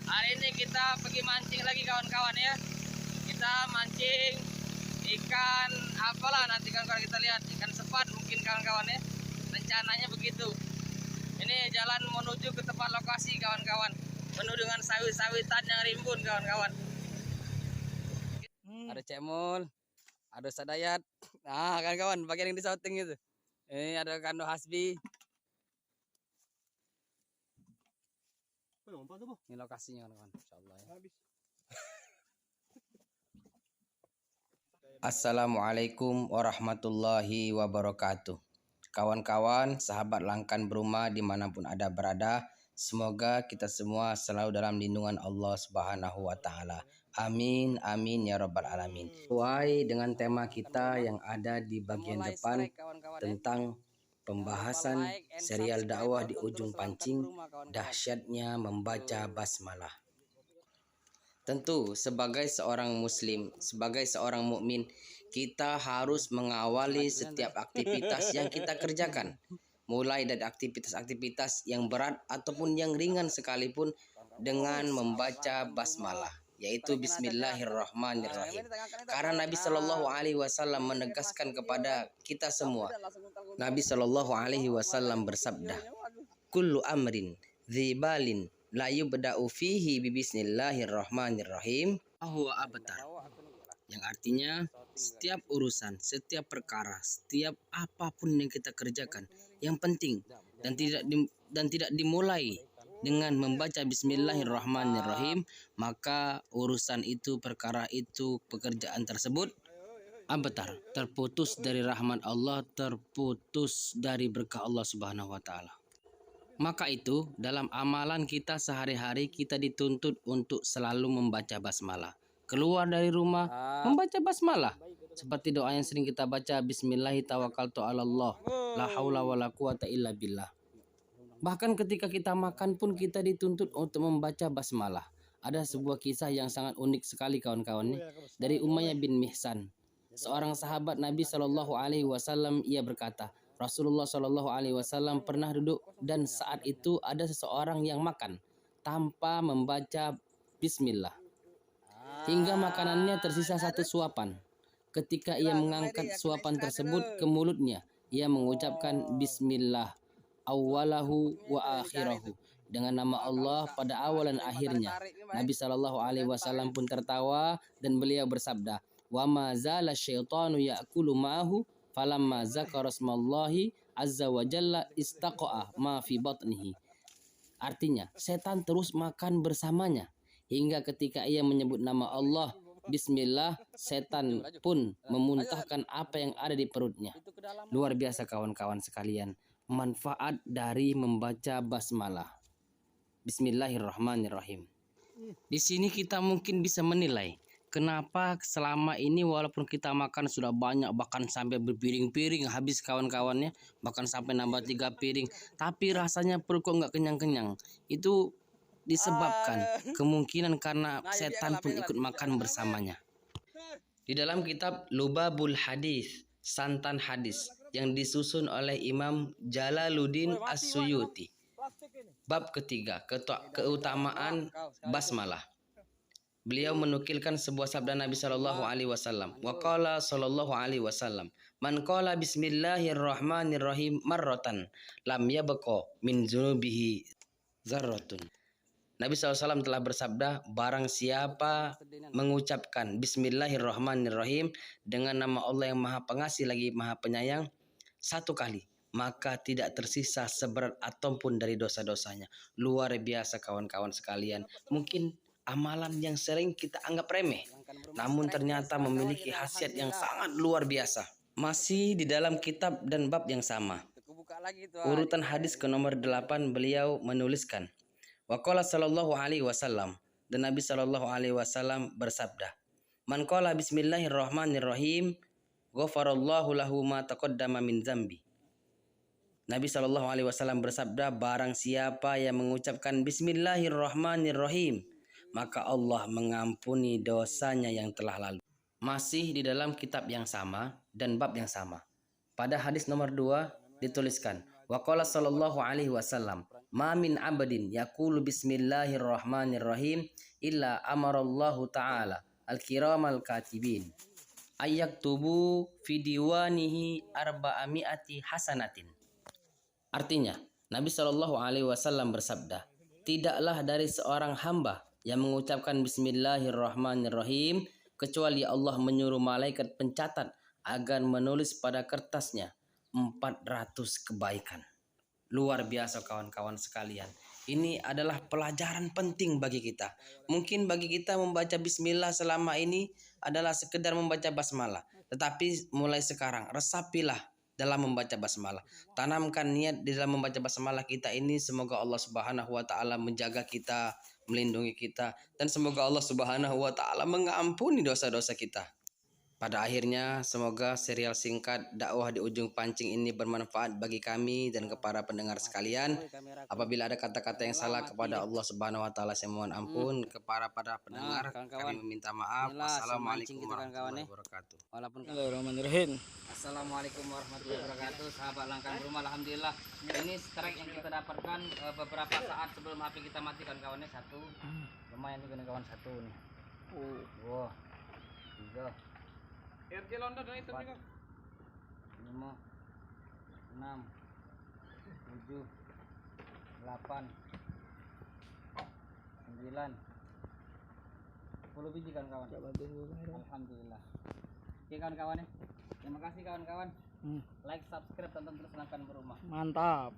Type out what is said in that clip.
Hari ini kita pergi mancing lagi kawan-kawan ya. Kita mancing ikan apalah nanti kawan-kawan kita lihat, ikan sepat mungkin kawan-kawan ya. Rencananya begitu. Ini jalan menuju ke tempat lokasi kawan-kawan. Penuh dengan sawit-sawitan yang rimbun kawan-kawan. Ada cemol, ada sadayat. Nah kawan-kawan, bagian yang disouting itu. Ini ada kando hasbi. Ini lokasinya kawan-kawan, insyaallah ya. Assalamualaikum warahmatullahi wabarakatuh. Kawan-kawan, sahabat Langkan Berumah dimanapun ada berada, semoga kita semua selalu dalam lindungan Allah Subhanahu wa Ta'ala. Amin, amin ya Rabbal Alamin. Sesuai dengan tema kita yang ada di bagian depan tentang pembahasan serial dakwah di ujung pancing, dahsyatnya membaca basmalah. Tentu sebagai seorang muslim, sebagai seorang mukmin, kita harus mengawali setiap aktivitas yang kita kerjakan. Mulai dari aktivitas-aktivitas yang berat ataupun yang ringan sekalipun dengan membaca basmalah, yaitu Bismillahirrahmanirrahim. Karena Nabi Shallallahu Alaihi Wasallam menegaskan kepada kita semua. Nabi Shallallahu Alaihi Wasallam bersabda, "Kullu amrin dzibalin la yubda'u fihi bi bismillahirrahmanirrahim huwa abtar." Yang artinya setiap urusan, setiap perkara, setiap apapun yang kita kerjakan yang penting dan tidak dimulai dengan membaca bismillahirrahmanirrahim, maka urusan itu, perkara itu, pekerjaan tersebut abtar, terputus dari rahmat Allah, terputus dari berkah Allah Subhanahu wa Ta'ala. Maka itu dalam amalan kita sehari-hari kita dituntut untuk selalu membaca basmalah. Keluar dari rumah membaca basmalah. Seperti doa yang sering kita baca, Bismillahirrahmanirrahim, la haula wala quwata illa billah. Bahkan ketika kita makan pun kita dituntut untuk membaca basmalah. Ada sebuah kisah yang sangat unik sekali kawan-kawan dari Umayyah bin Mihsan, seorang sahabat Nabi Shallallahu Alaihi Wasallam. Ia berkata, Rasulullah Shallallahu Alaihi Wasallam pernah duduk dan saat itu ada seseorang yang makan tanpa membaca bismillah hingga makanannya tersisa satu suapan. Ketika ia mengangkat suapan tersebut ke mulutnya, ia mengucapkan bismillah awalahu wa akhirahu, dengan nama Allah pada awal dan akhirnya. Nabi Shallallahu Alaihi Wasallam pun tertawa dan beliau bersabda, wa ma zala syaitanu ya'kulu ma'ahu falamma zakara smallahi azza wa jalla istaqa'a ma fi batnihi. Artinya, setan terus makan bersamanya hingga ketika ia menyebut nama Allah bismillah, setan pun memuntahkan apa yang ada di perutnya. Luar biasa kawan-kawan sekalian, manfaat dari membaca basmalah. Bismillahirrahmanirrahim. Di sini kita mungkin bisa menilai kenapa selama ini walaupun kita makan sudah banyak, bahkan sampai berpiring-piring habis kawan-kawannya, bahkan sampai nambah 3 piring, tapi rasanya perut kok nggak kenyang-kenyang. Itu disebabkan kemungkinan karena setan pun ikut makan bersamanya. Di dalam kitab Lubabul Hadis, santan hadis, yang disusun oleh Imam Jalaluddin As-Suyuti, bab ketiga, keutamaan basmalah, beliau menukilkan sebuah sabda Nabi Shallallahu Alaihi Wasallam. Waqala Shallallahu Alaihi Wasallam, man qala bismillahirrahmanirrahim marrotan lam yabqa min zunubihi zarratun. Nabi SAW telah bersabda, barang siapa mengucapkan bismillahirrahmanirrahim dengan nama Allah yang maha pengasih lagi maha penyayang 1 kali, maka tidak tersisa seberat atom pun dari dosa-dosanya. Luar biasa kawan-kawan sekalian. Mungkin amalan yang sering kita anggap remeh, namun ternyata memiliki khasiat yang sangat luar biasa. Masih di dalam kitab dan bab yang sama, urutan hadis ke nomor 8, beliau menuliskan, waqala sallallahu alaihi wasallam, dan Nabi Shallallahu Alaihi Wasallam bersabda, man qala bismillahirrahmanirrahim ghafarallahu lahu ma taqaddama min dzambi. Nabi Shallallahu Alaihi Wasallam bersabda, barang siapa yang mengucapkan bismillahirrahmanirrahim, maka Allah mengampuni dosanya yang telah lalu. Masih di dalam kitab yang sama dan bab yang sama, pada hadis nomor 2 dituliskan, Wa qala sallallahu alaihi wasallam, "Ma min 'abdin yaqulu bismillahirrahmanirrahim illa amarallahu ta'ala al-kiramal katibin ayaktubu fi diwanihi arba'ami'ati hasanatin." Artinya, Nabi Shallallahu Alaihi Wasallam bersabda, tidaklah dari seorang hamba yang mengucapkan Bismillahirrahmanirrahim kecuali Allah menyuruh malaikat pencatat agar menulis pada kertasnya 400 kebaikan. Luar biasa kawan-kawan sekalian. Ini adalah pelajaran penting bagi kita. Mungkin bagi kita membaca bismillah selama ini adalah sekedar membaca basmalah. Tetapi mulai sekarang resapilah dalam membaca basmalah. Tanamkan niat di dalam membaca basmalah kita ini, semoga Allah Subhanahu wa taala menjaga kita, melindungi kita, dan semoga Allah Subhanahu wa taala mengampuni dosa-dosa kita. Pada akhirnya, semoga serial singkat dakwah di ujung pancing ini bermanfaat bagi kami dan kepada pendengar sekalian. Apabila ada kata-kata yang salah kepada Allah Subhanahu wa taala, saya mohon ampun. Kepada pendengar, kami meminta maaf. Wassalamualaikum warahmatullahi wabarakatuh. Bismillahirrahmanirrahim. Assalamualaikum warahmatullahi wabarakatuh. Sahabat langkan berumah, alhamdulillah. Ini strike yang kita dapatkan beberapa saat sebelum HP kita mati, kawan-kawannya. Satu, lumayan juga nih kawan, satu nih. Wah, tiga. RJ London itu 4, 5, 6, 7, 8, 9, 10 biji kawan-kawan. Alhamdulillah. Oke kawan-kawan ya. Terima kasih kawan-kawan. Like, subscribe, tonton terus langkan berumah. Mantap.